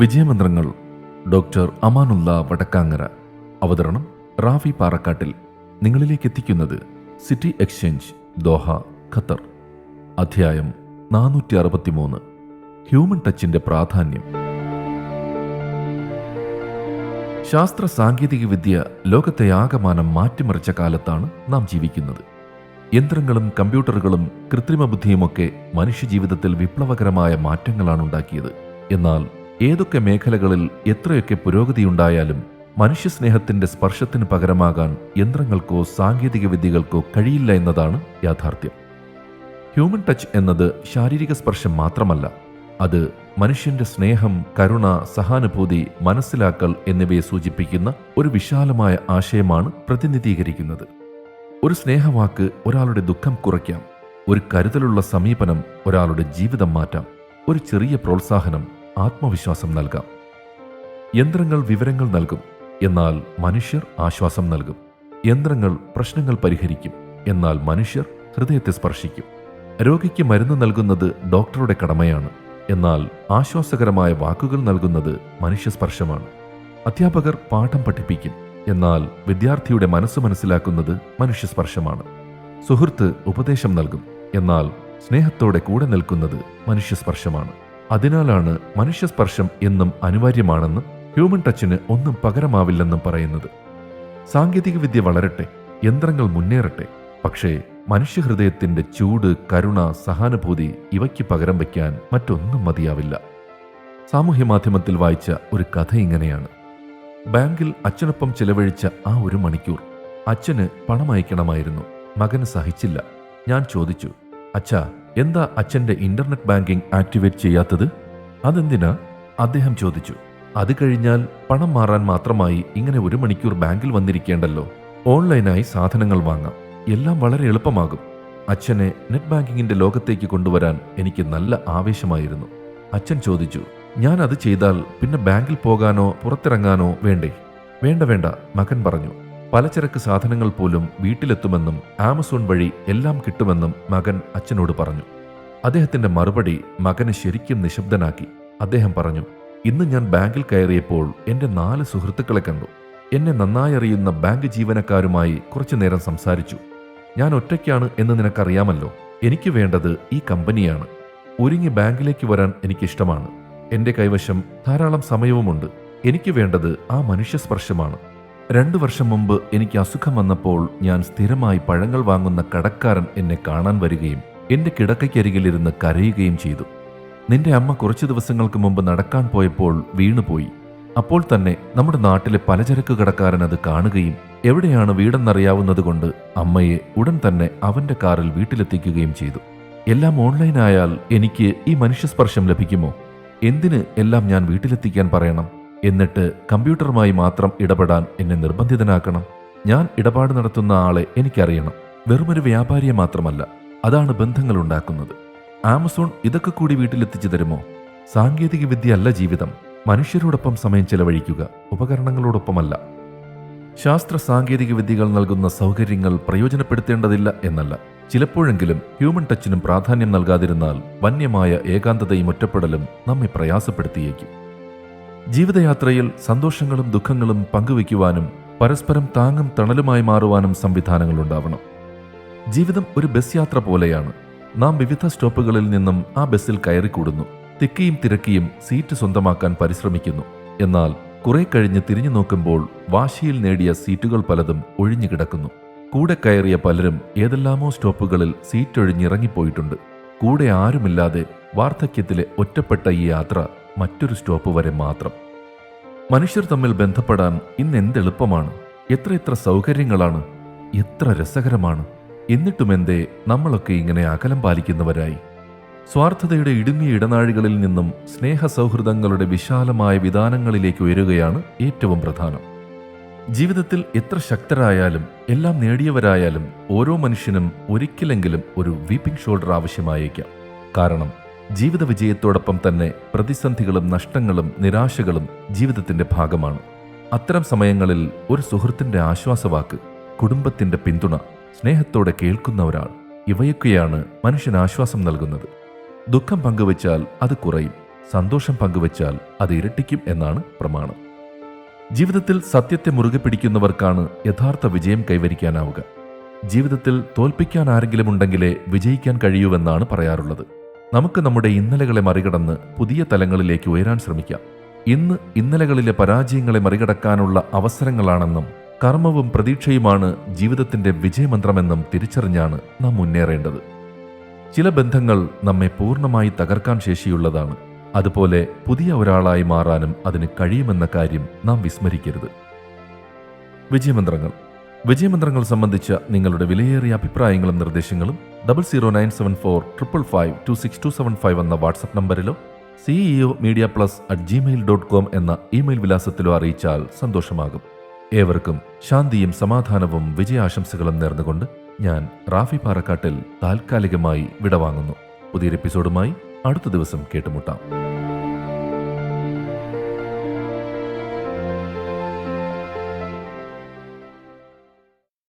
വിജയമന്ത്രങ്ങൾ doctor Amanullah Vadakkangara. അവതരണം റാഫി പാറക്കാട്ടിൽ. നിങ്ങളിലേക്ക് എത്തിക്കുന്നത് സിറ്റി എക്സ്ചേഞ്ച്, ദോഹ, ഖത്തർ. അധ്യായം 463. ഹ്യൂമൻ ടച്ചിന്റെ പ്രാധാന്യം. ശാസ്ത്ര സാങ്കേതിക വിദ്യ ലോകത്തെ ആകമാനം മാറ്റിമറിച്ച കാലത്താണ് നാം ജീവിക്കുന്നത്. യന്ത്രങ്ങളും കമ്പ്യൂട്ടറുകളും കൃത്രിമ ബുദ്ധിയുമൊക്കെ മനുഷ്യജീവിതത്തിൽ വിപ്ലവകരമായ മാറ്റങ്ങളാണ് ഉണ്ടാക്കിയത്. എന്നാൽ ഏതൊക്കെ മേഖലകളിൽ എത്രയൊക്കെ പുരോഗതിയുണ്ടായാലും മനുഷ്യസ്നേഹത്തിന്റെ സ്പർശത്തിന് പകരമാകാൻ യന്ത്രങ്ങൾക്കോ സാങ്കേതിക വിദ്യകൾക്കോ കഴിയില്ല എന്നതാണ് യാഥാർത്ഥ്യം. ഹ്യൂമൻ ടച്ച് എന്നത് ശാരീരിക സ്പർശം മാത്രമല്ല, അത് മനുഷ്യന്റെ സ്നേഹം, കരുണ, സഹാനുഭൂതി, മനസ്സിലാക്കൽ എന്നിവയെ സൂചിപ്പിക്കുന്ന ഒരു വിശാലമായ ആശയമാണ് പ്രതിനിധീകരിക്കുന്നത്. ഒരു സ്നേഹവാക്ക് ഒരാളുടെ ദുഃഖം കുറയ്ക്കാം. ഒരു കരുതലുള്ള സമീപനം ഒരാളുടെ ജീവിതം മാറ്റാം. ഒരു ചെറിയ പ്രോത്സാഹനം ആത്മവിശ്വാസം നൽകാം. യന്ത്രങ്ങൾ വിവരങ്ങൾ നൽകും, എന്നാൽ മനുഷ്യർ ആശ്വാസം നൽകും. യന്ത്രങ്ങൾ പ്രശ്നങ്ങൾ പരിഹരിക്കും, എന്നാൽ മനുഷ്യർ ഹൃദയത്തെ സ്പർശിക്കും. രോഗിക്ക് മരുന്ന് നൽകുന്നത് ഡോക്ടറുടെ കടമയാണ്, എന്നാൽ ആശ്വാസകരമായ വാക്കുകൾ നൽകുന്നത് മനുഷ്യസ്പർശമാണ്. അധ്യാപകർ പാഠം പഠിപ്പിക്കും, എന്നാൽ വിദ്യാർത്ഥിയുടെ മനസ്സ് മനസ്സിലാക്കുന്നത് മനുഷ്യസ്പർശമാണ്. സുഹൃത്ത് ഉപദേശം നൽകും, എന്നാൽ സ്നേഹത്തോടെ കൂടെ നിൽക്കുന്നത് മനുഷ്യസ്പർശമാണ്. അതിനാലാണ് മനുഷ്യസ്പർശം എന്നും അനിവാര്യമാണെന്നും ഹ്യൂമൻ ടച്ചിന് ഒന്നും പകരമാവില്ലെന്നും പറയുന്നത്. സാങ്കേതികവിദ്യ വളരട്ടെ, യന്ത്രങ്ങൾ മുന്നേറട്ടെ, പക്ഷേ മനുഷ്യഹൃദയത്തിന്റെ ചൂട്, കരുണ, സഹാനുഭൂതി ഇവയ്ക്ക് പകരം വയ്ക്കാൻ മറ്റൊന്നും മതിയാവില്ല. സാമൂഹ്യ മാധ്യമത്തിൽ വായിച്ച ഒരു കഥ ഇങ്ങനെയാണ്. ബാങ്കിൽ അച്ഛനൊപ്പം ചിലവഴിച്ച ആ 1 മണിക്കൂർ. അച്ഛന് പണം അയക്കണമായിരുന്നു. മകന് സഹിച്ചില്ല. ഞാൻ ചോദിച്ചു, അച്ഛാ, എന്താ അച്ഛൻ്റെ ഇന്റർനെറ്റ് ബാങ്കിംഗ് ആക്ടിവേറ്റ് ചെയ്യാത്തത്? അതെന്തിനാ? അദ്ദേഹം ചോദിച്ചു. അത് കഴിഞ്ഞാൽ പണം മാറാൻ മാത്രമായി ഇങ്ങനെ 1 മണിക്കൂർ ബാങ്കിൽ വന്നിരിക്കേണ്ടല്ലോ. ഓൺലൈനായി സാധനങ്ങൾ വാങ്ങാം. എല്ലാം വളരെ എളുപ്പമാകും. അച്ഛനെ നെറ്റ് ബാങ്കിങ്ങിന്റെ ലോകത്തേക്ക് കൊണ്ടുവരാൻ എനിക്ക് നല്ല ആവേശമായിരുന്നു. അച്ഛൻ ചോദിച്ചു, ഞാൻ അത് ചെയ്താൽ പിന്നെ ബാങ്കിൽ പോകാനോ പുറത്തിറങ്ങാനോ വേണ്ടേ? വേണ്ട, മകൻ പറഞ്ഞു. പലചരക്ക് സാധനങ്ങൾ പോലും വീട്ടിലെത്തുമെന്നും ആമസോൺ വഴി എല്ലാം കിട്ടുമെന്നും മകൻ അച്ഛനോട് പറഞ്ഞു. അദ്ദേഹത്തിന്റെ മറുപടി മകനെ ശരിക്കും നിശബ്ദനാക്കി. അദ്ദേഹം പറഞ്ഞു, ഇന്ന് ഞാൻ ബാങ്കിൽ കയറിയപ്പോൾ എൻ്റെ 4 സുഹൃത്തുക്കളെ കണ്ടു. എന്നെ നന്നായി അറിയുന്ന ബാങ്ക് ജീവനക്കാരുമായി കുറച്ചു നേരം സംസാരിച്ചു. ഞാൻ ഒറ്റയ്ക്കാണ് എന്ന് നിനക്കറിയാമല്ലോ. എനിക്ക് വേണ്ടത് ഈ കമ്പനിയാണ്. ഒരുങ്ങി ബാങ്കിലേക്ക് വരാൻ എനിക്കിഷ്ടമാണ്. എൻ്റെ കൈവശം ധാരാളം സമയവുമുണ്ട്. എനിക്ക് വേണ്ടത് ആ മനുഷ്യസ്പർശമാണ്. 2 വർഷം മുമ്പ് എനിക്ക് അസുഖം വന്നപ്പോൾ ഞാൻ സ്ഥിരമായി പഴങ്ങൾ വാങ്ങുന്ന കടക്കാരൻ എന്നെ കാണാൻ വരികയും എൻ്റെ കിടക്കയ്ക്കരികിലിരുന്ന് കരയുകയും ചെയ്തു. നിന്റെ അമ്മ കുറച്ചു ദിവസങ്ങൾക്ക് മുമ്പ് നടക്കാൻ പോയപ്പോൾ വീണുപോയി. അപ്പോൾ തന്നെ നമ്മുടെ നാട്ടിലെ പലചരക്ക് കടക്കാരൻ അത് കാണുകയും എവിടെയാണ് വീടെന്നറിയാവുന്നതുകൊണ്ട് അമ്മയെ ഉടൻ തന്നെ അവന്റെ കാറിൽ വീട്ടിലെത്തിക്കുകയും ചെയ്തു. എല്ലാം ഓൺലൈനായാൽ എനിക്ക് ഈ മനുഷ്യസ്പർശം ലഭിക്കുമോ? എന്തിന് എല്ലാം ഞാൻ വീട്ടിലെത്തിക്കാൻ പറയണം? എന്നിട്ട് കമ്പ്യൂട്ടറുമായി മാത്രം ഇടപെടാൻ എന്നെ നിർബന്ധിതനാക്കണം? ഞാൻ ഇടപാട് നടത്തുന്ന ആളെ എനിക്കറിയണം. വെറുമൊരു വ്യാപാരിയെ മാത്രമല്ല. അതാണ് ബന്ധങ്ങൾ ഉണ്ടാക്കുന്നത്. ആമസോൺ ഇതൊക്കെ കൂടി വീട്ടിലെത്തിച്ചു തരുമോ? സാങ്കേതിക വിദ്യ അല്ല ജീവിതം. മനുഷ്യരോടൊപ്പം സമയം ചെലവഴിക്കുക, ഉപകരണങ്ങളോടൊപ്പമല്ല. ശാസ്ത്ര സാങ്കേതിക വിദ്യകൾ നൽകുന്ന സൗകര്യങ്ങൾ പ്രയോജനപ്പെടുത്തേണ്ടതില്ല എന്നല്ല. ചിലപ്പോഴെങ്കിലും ഹ്യൂമൻ ടച്ചിനും പ്രാധാന്യം നൽകാതിരുന്നാൽ വന്യമായ ഏകാന്തതയും ഒറ്റപ്പെടലും നമ്മെ പ്രയാസപ്പെടുത്തിയേക്കും. ജീവിതയാത്രയിൽ സന്തോഷങ്ങളും ദുഃഖങ്ങളും പങ്കുവയ്ക്കുവാനും പരസ്പരം താങ്ങും തണലുമായി മാറുവാനും സംവിധാനങ്ങൾ ഉണ്ടാവണം. ജീവിതം ഒരു ബസ് യാത്ര പോലെയാണ്. നാം വിവിധ സ്റ്റോപ്പുകളിൽ നിന്നും ആ ബസ്സിൽ കയറിക്കൂടുന്നു. തിക്കിയും തിരക്കിയും സീറ്റ് സ്വന്തമാക്കാൻ പരിശ്രമിക്കുന്നു. എന്നാൽ കുറെ കഴിഞ്ഞ് തിരിഞ്ഞു നോക്കുമ്പോൾ വാശിയിൽ നേടിയ സീറ്റുകൾ പലതും ഒഴിഞ്ഞു കിടക്കുന്നു. കൂടെ കയറിയ പലരും ഏതെല്ലാമോ സ്റ്റോപ്പുകളിൽ സീറ്റൊഴിഞ്ഞിറങ്ങിപ്പോയിട്ടുണ്ട്. കൂടെ ആരുമില്ലാതെ വാർദ്ധക്യത്തിലെ ഒറ്റപ്പെട്ട ഈ യാത്ര മറ്റൊരു സ്റ്റോപ്പ് വരെ മാത്രം. മനുഷ്യർ തമ്മിൽ ബന്ധപ്പെടാൻ ഇന്ന് എന്തെളുപ്പമാണ്! എത്ര സൗകര്യങ്ങളാണ്! എത്ര രസകരമാണ്! എന്നിട്ടുമെന്തേ നമ്മളൊക്കെ ഇങ്ങനെ അകലം പാലിക്കുന്നവരായി? സ്വാർത്ഥതയുടെ ഇടുങ്ങിയ ഇടനാഴികളിൽ നിന്നും സ്നേഹ സൗഹൃദങ്ങളുടെ വിശാലമായ വിധാനങ്ങളിലേക്ക് ഉയരുകയാണ് ഏറ്റവും പ്രധാനം. ജീവിതത്തിൽ എത്ര ശക്തരായാലും എല്ലാം നേടിയവരായാലും ഓരോ മനുഷ്യനും ഒരിക്കലെങ്കിലും ഒരു വീപ്പിംഗ് ഷോൾഡർ ആവശ്യമായേക്കാം. കാരണം ജീവിത വിജയത്തോടൊപ്പം തന്നെ പ്രതിസന്ധികളും നഷ്ടങ്ങളും നിരാശകളും ജീവിതത്തിന്റെ ഭാഗമാണ്. അത്തരം സമയങ്ങളിൽ ഒരു സുഹൃത്തിന്റെ ആശ്വാസവാക്ക്, കുടുംബത്തിന്റെ പിന്തുണ, സ്നേഹത്തോടെ കേൾക്കുന്ന ഒരാൾ, ഇവയൊക്കെയാണ് മനുഷ്യന് ആശ്വാസം നൽകുന്നത്. ദുഃഖം പങ്കുവച്ചാൽ അത് കുറയും. സന്തോഷം പങ്കുവച്ചാൽ അത് ഇരട്ടിക്കും എന്നാണ് പ്രമാണം. ജീവിതത്തിൽ സത്യത്തെ മുറുകെ പിടിക്കുന്നവർക്കാണ് യഥാർത്ഥ വിജയം കൈവരിക്കാനാവുക. ജീവിതത്തിൽ തോൽപ്പിക്കാൻ ആരെങ്കിലും ഉണ്ടെങ്കിലേ വിജയിക്കാൻ കഴിയൂവെന്നാണ് പറയാറുള്ളത്. നമുക്ക് നമ്മുടെ ഇന്നലകളെ മറികടന്ന് പുതിയ തലങ്ങളിലേക്ക് ഉയരാൻ ശ്രമിക്കാം. ഇന്ന് ഇന്നലകളിലെ പരാജയങ്ങളെ മറികടക്കാനുള്ള അവസരങ്ങളാണെന്നും കർമ്മവും പ്രതീക്ഷയുമാണ് ജീവിതത്തിന്റെ വിജയമന്ത്രമെന്നും തിരിച്ചറിഞ്ഞാണ് നാം മുന്നേറേണ്ടത്. ചില ബന്ധങ്ങൾ നമ്മെ പൂർണ്ണമായി തകർക്കാൻ ശേഷിയുള്ളതാണ്. അതുപോലെ പുതിയ ഒരാളായി മാറാനും അതിന് കഴിയുമെന്ന കാര്യം നാം വിസ്മരിക്കരുത്. വിജയമന്ത്രങ്ങൾ സംബന്ധിച്ച നിങ്ങളുടെ വിലയേറിയ അഭിപ്രായങ്ങളും നിർദ്ദേശങ്ങളും 00974552625 എന്ന വാട്സപ്പ് നമ്പറിലോ ceomediaplus@gmail.com എന്ന ഇമെയിൽ വിലാസത്തിലോ അറിയിച്ചാൽ സന്തോഷമാകും. ഏവർക്കും ശാന്തിയും സമാധാനവും വിജയാശംസകളും നേർന്നുകൊണ്ട് ഞാൻ റാഫി പാറക്കാട്ടിൽ താൽക്കാലികമായി വിടവാങ്ങുന്നു. പുതിയൊരു എപ്പിസോഡുമായി അടുത്ത ദിവസം കേട്ടുമുട്ടാം.